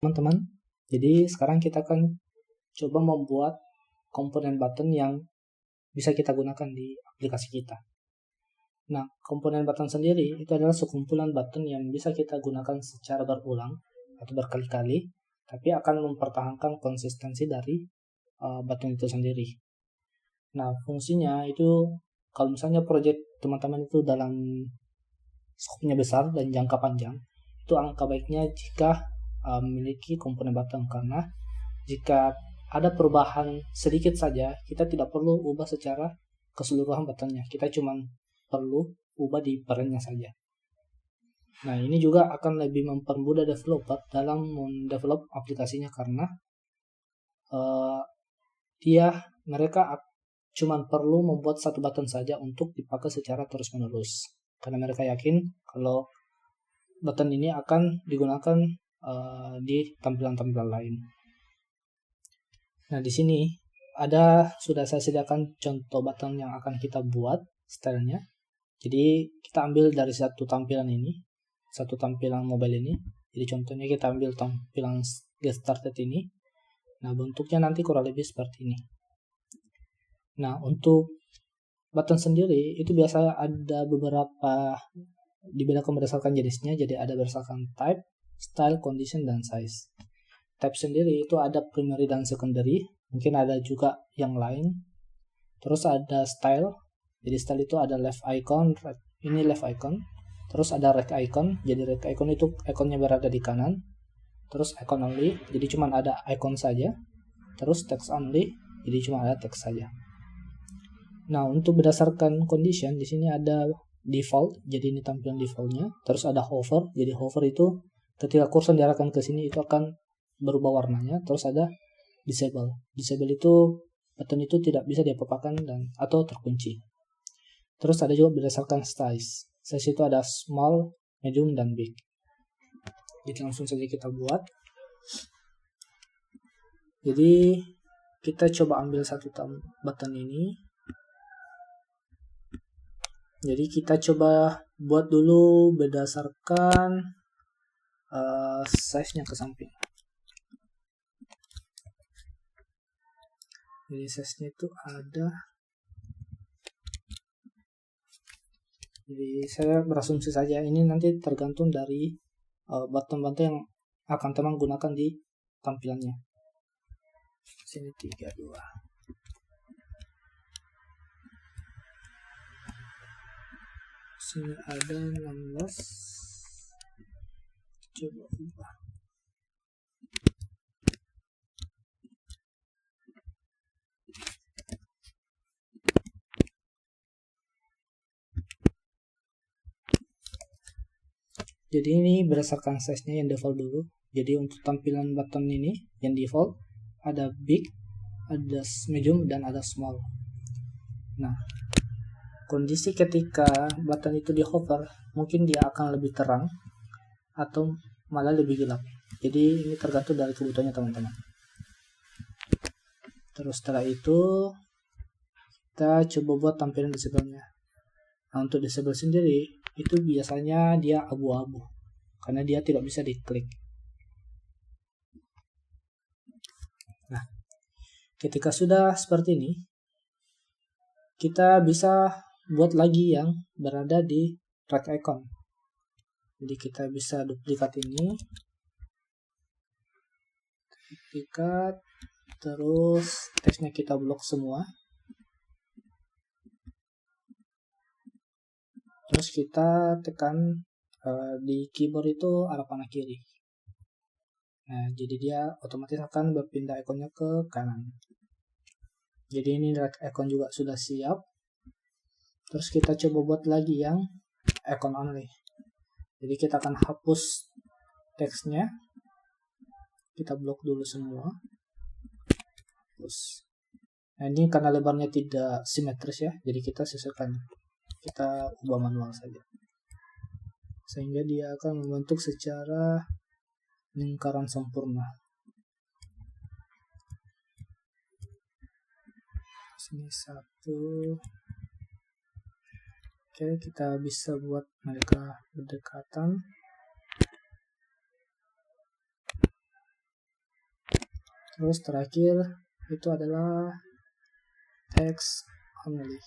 teman-teman. Jadi sekarang kita akan coba membuat komponen button yang bisa kita gunakan di aplikasi kita. Nah, komponen button sendiri itu adalah sekumpulan button yang bisa kita gunakan secara berulang atau berkali-kali, tapi akan mempertahankan konsistensi dari button itu sendiri. Nah, fungsinya itu kalau misalnya proyek teman-teman itu dalam skopnya besar dan jangka panjang, itu angka baiknya jika memiliki komponen button, karena jika ada perubahan sedikit saja, kita tidak perlu ubah secara keseluruhan buttonnya, kita cuma perlu ubah di perannya saja. Nah, ini juga akan lebih mempermudah developer dalam mendevelop aplikasinya, karena mereka cuma perlu membuat satu button saja untuk dipakai secara terus-menerus, karena mereka yakin kalau button ini akan digunakan di tampilan-tampilan lain. Nah, di sini sudah saya sediakan contoh button yang akan kita buat stylenya. Jadi kita ambil dari satu tampilan mobile ini. Jadi contohnya kita ambil tampilan get started ini. Nah, bentuknya nanti kurang lebih seperti ini. Nah, untuk button sendiri itu biasa ada beberapa dibedakan berdasarkan jenisnya. Jadi ada berdasarkan type, style, condition, dan size. Type sendiri itu ada primary dan secondary, mungkin ada juga yang lain. Terus ada style. Jadi style itu ada left icon, ini left icon. Terus ada right icon. Jadi right icon itu ikonnya berada di kanan. Terus icon only, jadi cuma ada icon saja. Terus text only, jadi cuma ada text saja. Nah, untuk berdasarkan condition di sini ada default, jadi ini tampilan defaultnya. Terus ada hover, jadi hover itu ketika kursor diarahkan ke sini itu akan berubah warnanya. Terus ada disable. Disable itu button itu tidak bisa diapa-apakan atau terkunci. Terus ada juga berdasarkan size. Size itu ada small, medium, dan big. Jadi langsung saja kita buat. Jadi kita coba ambil satu button ini. Jadi kita coba buat dulu berdasarkan size-nya ke samping. Jadi size-nya itu ada. Jadi saya berasumsi saja, ini nanti tergantung dari button-button yang akan teman gunakan di tampilannya. Sini 32. Sini ada 16. Coba ubah. Jadi ini berdasarkan size-nya yang default dulu. Jadi untuk tampilan button ini yang default ada big, ada medium, dan ada small. Nah, kondisi ketika button itu di hover, mungkin dia akan lebih terang atau malah lebih gelap. Jadi ini tergantung dari kebutuhannya teman-teman. Terus setelah itu kita coba buat tampilan disable-nya. Nah, untuk disable sendiri itu biasanya dia abu-abu karena dia tidak bisa diklik. Nah, ketika sudah seperti ini, kita bisa buat lagi yang berada di right icon. Jadi kita bisa duplikat ini, duplikat, terus teksnya kita blok semua. Terus kita tekan di keyboard itu arah panah kiri. Nah, jadi dia otomatis akan berpindah ikonnya ke kanan. Jadi ini right icon juga sudah siap. Terus kita coba buat lagi yang icon only. Jadi kita akan hapus teksnya. Kita blok dulu semua. Hapus. Nah, ini karena lebarnya tidak simetris ya, jadi kita sesuaikan. Kita ubah manual saja. Sehingga dia akan membentuk secara lingkaran sempurna. Sini satu. Oke, kita bisa buat mereka berdekatan. Terus terakhir itu adalah text only.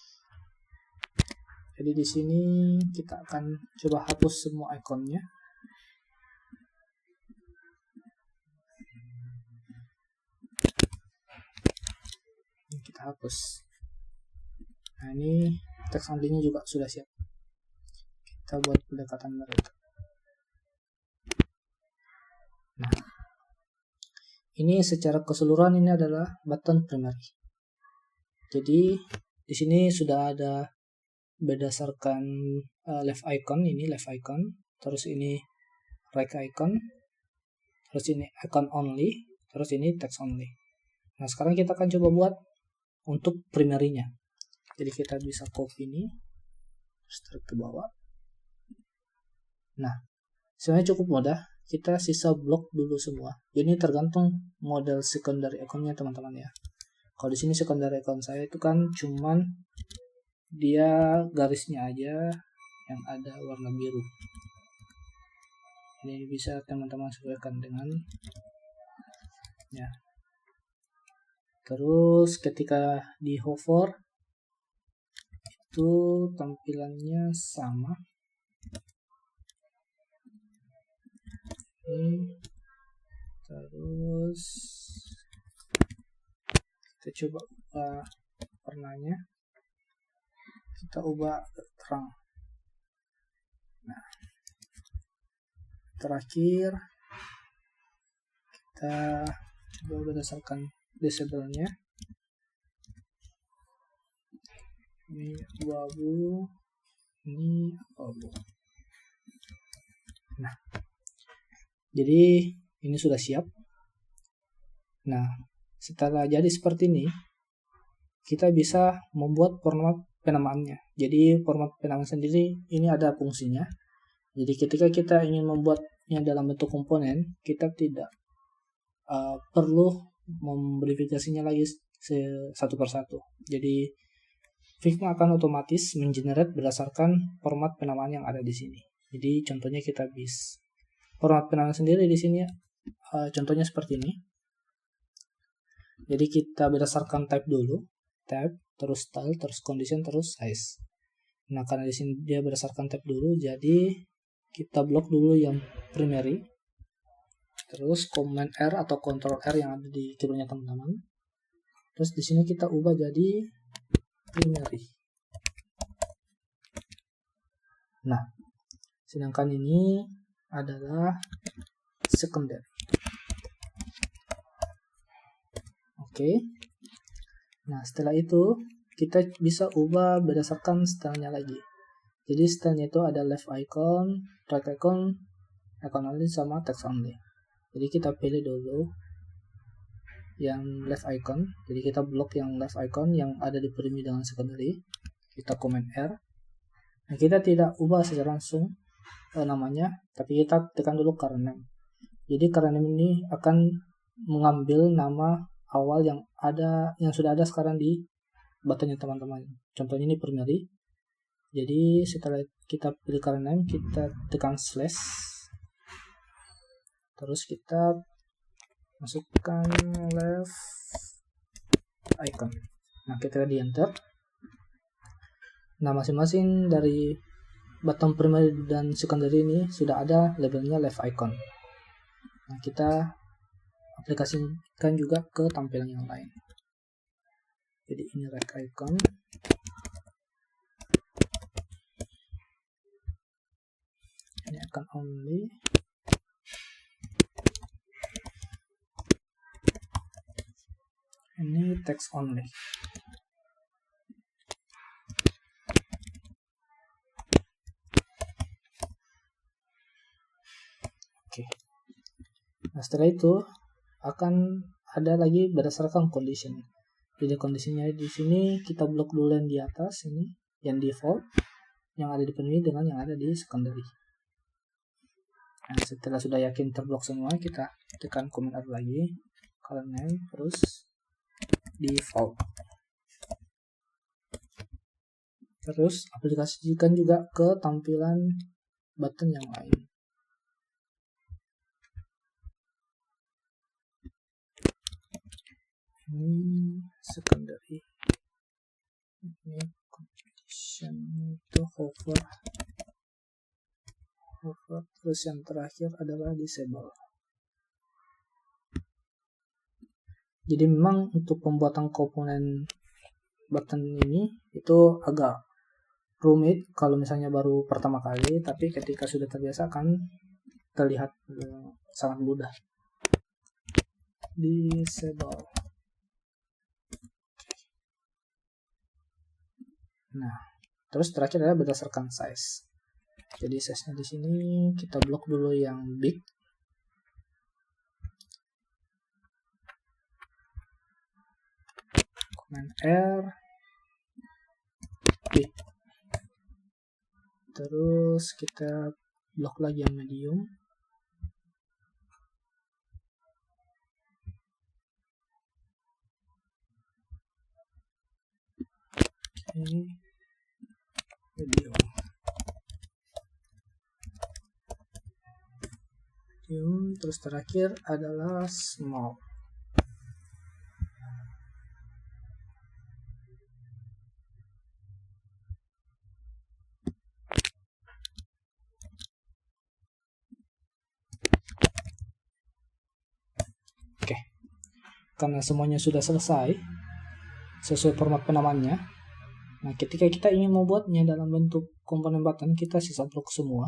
Jadi di sini kita akan coba hapus semua ikonnya. Ini kita hapus. Nah, ini text only-nya juga sudah siap. Kita buat pendekatan mereka. Nah, ini secara keseluruhan ini adalah button primary. Jadi di sini sudah ada berdasarkan left icon, ini left icon, terus ini right icon, terus ini icon only, terus ini text only. Nah, sekarang kita akan coba buat untuk primary-nya. Jadi kita bisa copy ini, terus tarik ke bawah. Nah, sebenarnya cukup mudah. Kita sisa blok dulu semua. Jadi tergantung model secondary icon-nya teman-teman ya. Kalau di sini secondary icon saya itu kan cuman dia garisnya aja yang ada warna biru. Ini bisa teman-teman sesuaikan dengan ya. Terus ketika di hover itu tampilannya sama. Terus kita coba ubah warnanya, kita ubah terang. Nah, terakhir kita coba berdasarkan disable-nya. Ini abu-abu, ini abu-abu. Nah, jadi ini sudah siap. Nah, setelah jadi seperti ini, kita bisa membuat format penamaannya. Jadi format penamaan sendiri ini ada fungsinya. Jadi ketika kita ingin membuatnya dalam bentuk komponen, kita tidak perlu memverifikasinya lagi satu persatu. Jadi Figma akan otomatis mengenerate berdasarkan format penamaan yang ada di sini. Jadi contohnya kita bisa format penamaan sendiri di sini contohnya seperti ini. Jadi kita berdasarkan type dulu, type, terus style, terus condition, terus size. Nah, karena di sini dia berdasarkan type dulu, jadi kita blok dulu yang primary. Terus command R atau control R yang ada di keyboardnya teman-teman. Terus di sini kita ubah jadi primary. Nah, sedangkan ini adalah secondary. Oke. Nah, setelah itu kita bisa ubah berdasarkan stylenya lagi. Jadi stylenya itu ada left icon, right icon, icon only, sama text only. Jadi kita pilih dulu yang left icon. Jadi kita blok yang left icon yang ada di primary dengan secondary. Kita command R. Nah, kita tidak ubah secara langsung namanya, tapi kita tekan dulu current name. Jadi current name ini akan mengambil nama awal yang sudah ada sekarang di buttonnya teman-teman. Contohnya ini primary. Jadi setelah kita pilih current name, kita tekan slash, terus kita masukkan left icon. Nah, kita di enter. Nah, masing-masing dari button primary dan secondary ini sudah ada labelnya left icon. Nah, kita aplikasikan juga ke tampilan yang lain. Jadi ini right icon. Ini icon only. Ini text only. Oke. Nah, setelah itu akan ada lagi berdasarkan condition. Jadi kondisinya di sini kita blok dulu yang di atas ini, yang default, yang ada di primary dengan yang ada di secondary. Nah, setelah sudah yakin terblok semua, kita tekan command R lagi, current name, terus default. Terus aplikasikan juga ke tampilan button yang lain. ini secondary, ini condition itu hover, terus yang terakhir adalah disable. Jadi memang untuk pembuatan komponen button ini itu agak rumit kalau misalnya baru pertama kali, tapi ketika sudah terbiasa akan terlihat sangat mudah. Disable. Nah, terus terakhir adalah berdasarkan size. Jadi size-nya di sini kita blok dulu yang big. Command R big. Terus kita blok lagi yang medium. Oke. Medium. Terus terakhir adalah small. Oke, karena semuanya sudah selesai sesuai format penamaannya. Nah, ketika kita ingin membuatnya dalam bentuk komponen button, kita sisa blok semua.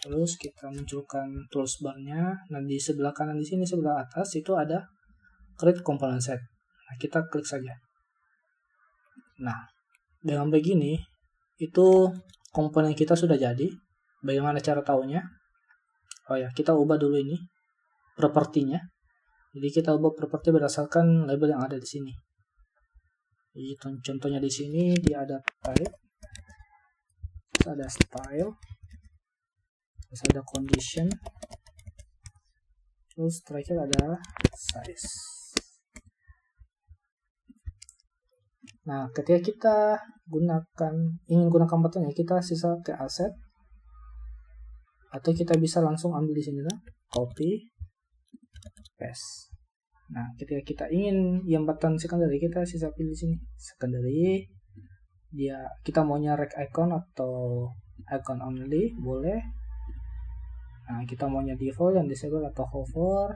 Terus kita munculkan tools bar-nya. Nah, di sebelah kanan di sini, sebelah atas itu ada create component set. Nah, kita klik saja. Nah, dengan begini itu komponen kita sudah jadi. Bagaimana cara tahunya? Oh ya, kita ubah dulu ini propertinya. Jadi kita ubah properti berdasarkan label yang ada di sini. Jadi contohnya di sini dia ada type, terus ada style, terus ada condition, terus terakhir ada size. Nah, ketika kita ingin gunakan buttonnya, kita sisa ke asset, atau kita bisa langsung ambil di sini lah, copy, paste. Nah, ketika kita ingin yang button secondary, kita sisa pilih di sini secondary. Kita maunya rect icon atau icon only, boleh. Nah, kita maunya default, yang disable atau hover.